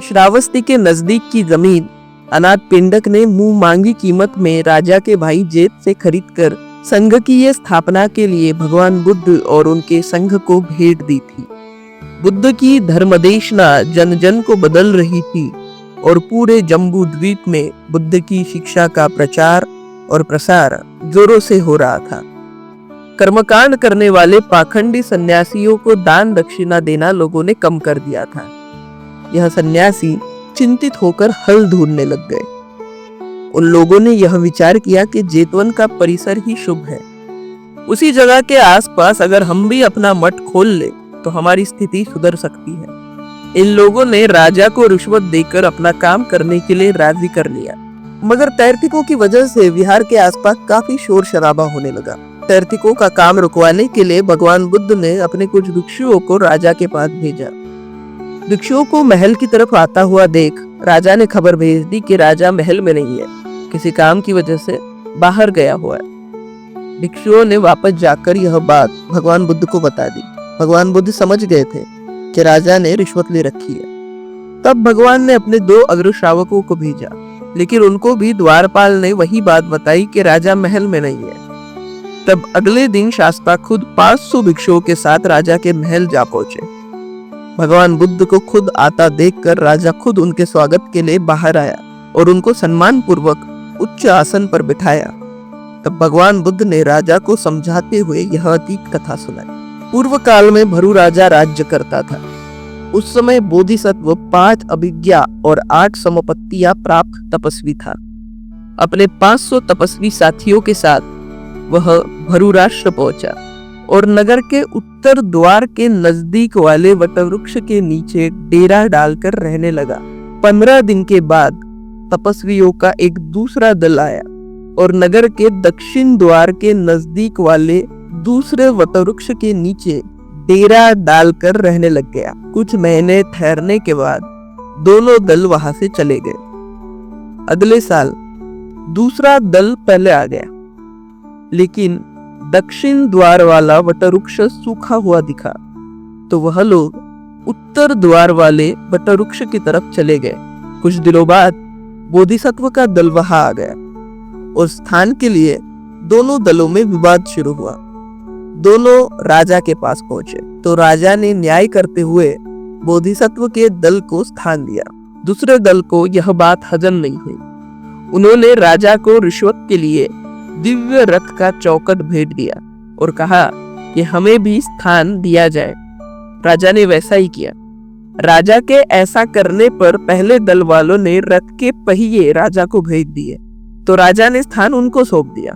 श्रावस्ती के नजदीक की जमीन अनाथ पिंडक ने मुंह मांगी कीमत में राजा के भाई जेठ से खरीदकर संघ की ये स्थापना के लिए भगवान बुद्ध और उनके संघ को भेंट दी थी। बुद्ध की धर्मदेशना जन जन को बदल रही थी और पूरे जम्बू द्वीप में बुद्ध की शिक्षा का प्रचार और प्रसार जोरों से हो रहा था। कर्मकांड करने वाले पाखंडी सन्यासियों को दान दक्षिणा देना लोगों ने कम कर दिया था। यह सन्यासी चिंतित होकर हल ढूंढने लग गए। उन लोगों ने यह विचार किया कि जेतवन का परिसर ही शुभ है। उसी जगह के आसपास अगर हम भी अपना मठ खोल ले तो हमारी स्थिति सुधर सकती है। इन लोगों ने राजा को रिश्वत देकर अपना काम करने के लिए राजी कर लिया, मगर तैर्थिकों की वजह से विहार के आसपास काफी शोर शराबा होने लगा। तैर्थिकों का काम रुकवाने के लिए भगवान बुद्ध ने अपने कुछ भिक्षुओं को राजा के पास भेजा। भिक्षुओं को महल की तरफ आता हुआ देख राजा ने खबर भेज दी कि राजा महल में नहीं है, किसी काम की वजह से बाहर गया हुआ है। भिक्षुओं ने वापस जाकर यह बात भगवान बुद्ध को बता दी। भगवान बुद्ध समझ गए थे कि राजा ने रिश्वत ले रखी है। तब भगवान ने अपने 2 अग्र श्रावकों को भेजा, लेकिन उनको भी द्वारपाल ने वही बात बताई कि राजा महल में नहीं है। तब अगले दिन शास्ता खुद 500 भिक्षुओं के साथ राजा के महल जा पहुंचे। भगवान बुद्ध को खुद आता देखकर राजा खुद उनके स्वागत के लिए बाहर आया और उनको सम्मान पूर्वक उच्च आसन पर बिठाया। तब भगवान बुद्ध ने राजा को समझाते हुए यह अतीत कथा सुनाई। पूर्व काल में भरु राजा राज्य करता था। उस समय बोधिसत्व 5 अभिज्ञा और 8 समपत्तियां प्राप्त तपस्वी था। अपने 500 तपस्वी साथियों के साथ वह भरु राष्ट्र पहुंचा और नगर के उत्तर द्वार के नजदीक वाले वटवृक्ष के नीचे डेरा डालकर रहने लगा। 15 दिन के बाद तपस्वियों का एक दूसरा दल आया और नगर के दक्षिण द्वार के नजदीक वाले दूसरे वटवृक्ष के नीचे डेरा डालकर रहने लग गया। कुछ महीने ठहरने के बाद दोनों दल वहां से चले गए। अगले साल दूसरा दल पहले आ गया, लेकिन दक्षिण द्वार वाला वटवृक्ष सूखा हुआ दिखा, तो वह लोग उत्तर द्वार वाले वटवृक्ष की तरफ चले गए। कुछ दिनों बाद बोधिसत्व का दल वहां आ गया और स्थान के लिए दोनों दलों में विवाद शुरू हुआ। दोनों राजा के पास पहुंचे तो राजा ने न्याय करते हुए बोधिसत्व के दल को स्थान दिया। दूसरे दल को यह बात हजम नहीं हुई। उन्होंने राजा को रिश्वत के लिए दिव्य रथ का चौकट भेंट दिया और कहा कि हमें भी स्थान दिया जाए। राजा ने वैसा ही किया। राजा के ऐसा करने पर पहले दल वालों ने रथ के पहिए राजा को भेज दिए, तो राजा ने स्थान उनको सौंप दिया।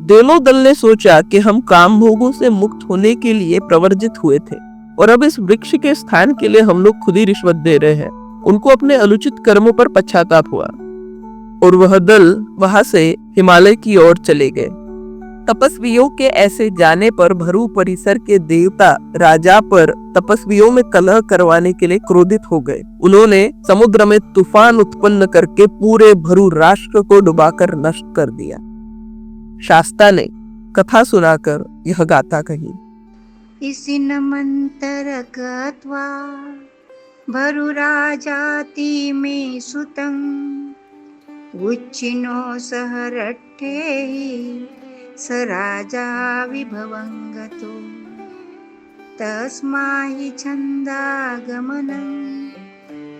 दोनों दल ने सोचा कि हम काम भोगों से मुक्त होने के लिए प्रवर्जित हुए थे और अब इस वृक्ष के स्थान के लिए हम लोग खुद ही रिश्वत दे रहे हैं। उनको अपने अनुचित कर्मों पर पश्चाताप हुआ और वह दल वहां से हिमालय की ओर चले गए। तपस्वियों के ऐसे जाने पर भरु परिसर के देवता राजा पर तपस्वियों में कलह करवाने के लिए क्रोधित हो गए। उन्होंने समुद्र में तूफान उत्पन्न करके पूरे भरु राष्ट्र को डुबाकर नष्ट कर दिया। शास्ता ने कथा सुनाकर यह गाथा कही। इसिनमंतर गत्वा भरु राजाति में सुतं उच्चिनो सहरट्ठे स राजा विभवंगतो तस्माहि छंदागमनं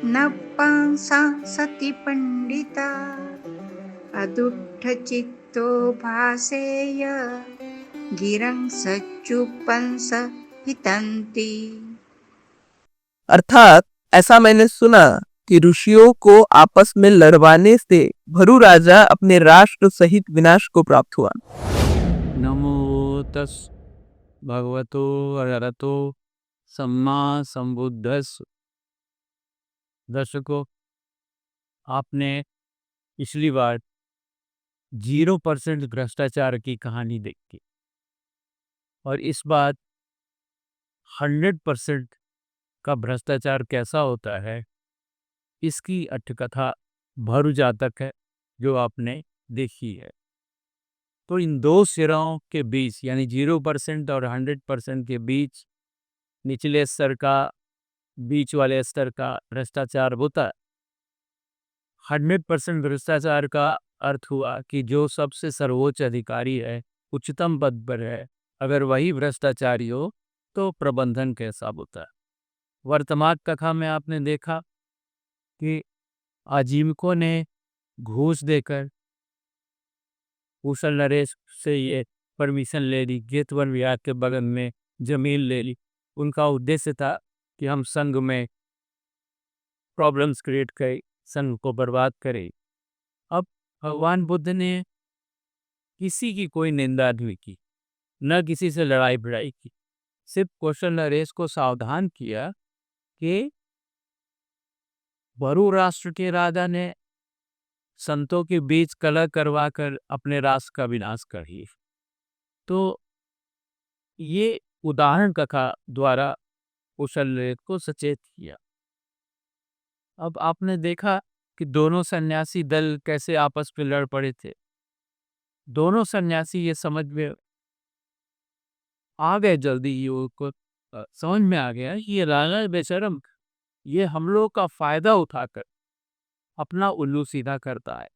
न पंसा सति पंडिता अदुष्ट चित्तो भासेय गिरं सच्चुपंस हितंती। अर्थात ऐसा मैंने सुना कि ऋषियों को आपस में लड़वाने से भरु राजा अपने राष्ट्र सहित विनाश को प्राप्त हुआ। नमो तस् भगवतो अरहतो सम्मा संबुद्धस्स। दर्शकों, आपने पिछली बार 0% भ्रष्टाचार की कहानी देखी और इस बार 100% का भ्रष्टाचार कैसा होता है, इसकी अट्ठकथा भरु जातक है जो आपने देखी है। तो इन 2 सिरों के बीच यानी 0% और 100% के बीच निचले स्तर का बीच वाले स्तर का भ्रष्टाचार होता है। 100% भ्रष्टाचार का अर्थ हुआ कि जो सबसे सर्वोच्च अधिकारी है, उच्चतम पद पर है, अगर वही भ्रष्टाचारी हो तो प्रबंधन कैसा होता है। वर्तमान कथा में आपने देखा कि आजीविकों ने घूस देकर कुशल नरेश से ये परमिशन ले ली, जेतवन विहार के बगल में जमीन ले ली। उनका उद्देश्य था कि हम संघ में प्रॉब्लम्स क्रिएट करें, संघ को बर्बाद करें। अब भगवान बुद्ध ने किसी की कोई निंदा नहीं की, न किसी से लड़ाई भिड़ाई की, सिर्फ कौशल नरेश को सावधान किया कि बरू राष्ट्र के राजा ने संतों के बीच कलह करवा कर अपने राष्ट्र का विनाश कर ही। तो ये उदाहरण कथा द्वारा कौशल नरेश को सचेत किया। अब आपने देखा कि दोनों सन्यासी दल कैसे आपस में लड़ पड़े थे। दोनों सन्यासी ये समझ में आ गए, जल्दी ही उनको समझ में आ गया कि ये राजा बेशरम, ये हम लोग का फायदा उठाकर अपना उल्लू सीधा करता है।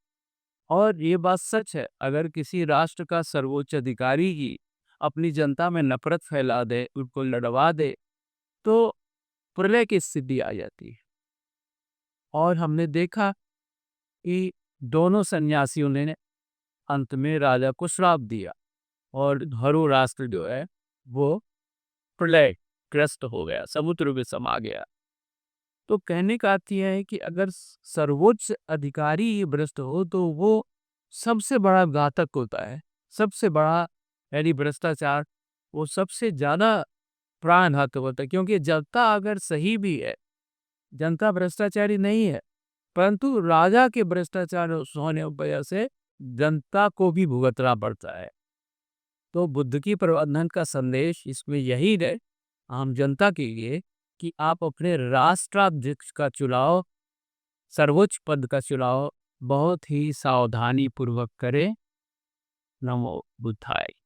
और ये बात सच है, अगर किसी राष्ट्र का सर्वोच्च अधिकारी ही अपनी जनता में नफरत फैला दे, उनको लड़वा दे, तो प्रलय की स्थिति आ जाती है। और हमने देखा कि दोनों सन्यासियों ने अंत में राजा को श्राप दिया और हरु राष्ट्र जो है वो प्रलय ग्रस्त हो गया, समुद्र में समा गया। तो कहने का अर्थ यह है कि अगर सर्वोच्च अधिकारी ही भ्रष्ट हो तो वो सबसे बड़ा घातक होता है, सबसे बड़ा, यानी भ्रष्टाचार वो सबसे ज्यादा प्राणघातक होता है। क्योंकि जनता अगर सही भी है, जनता भ्रष्टाचारी नहीं है, परंतु राजा के भ्रष्टाचार होने की वजह से जनता को भी भुगतना पड़ता है। तो बुद्ध की प्रबंधन का संदेश इसमें यही है आम जनता के लिए कि आप अपने राष्ट्राध्यक्ष का चुनाव, सर्वोच्च पद का चुनाव बहुत ही सावधानी पूर्वक करें। नमो बुद्धाय।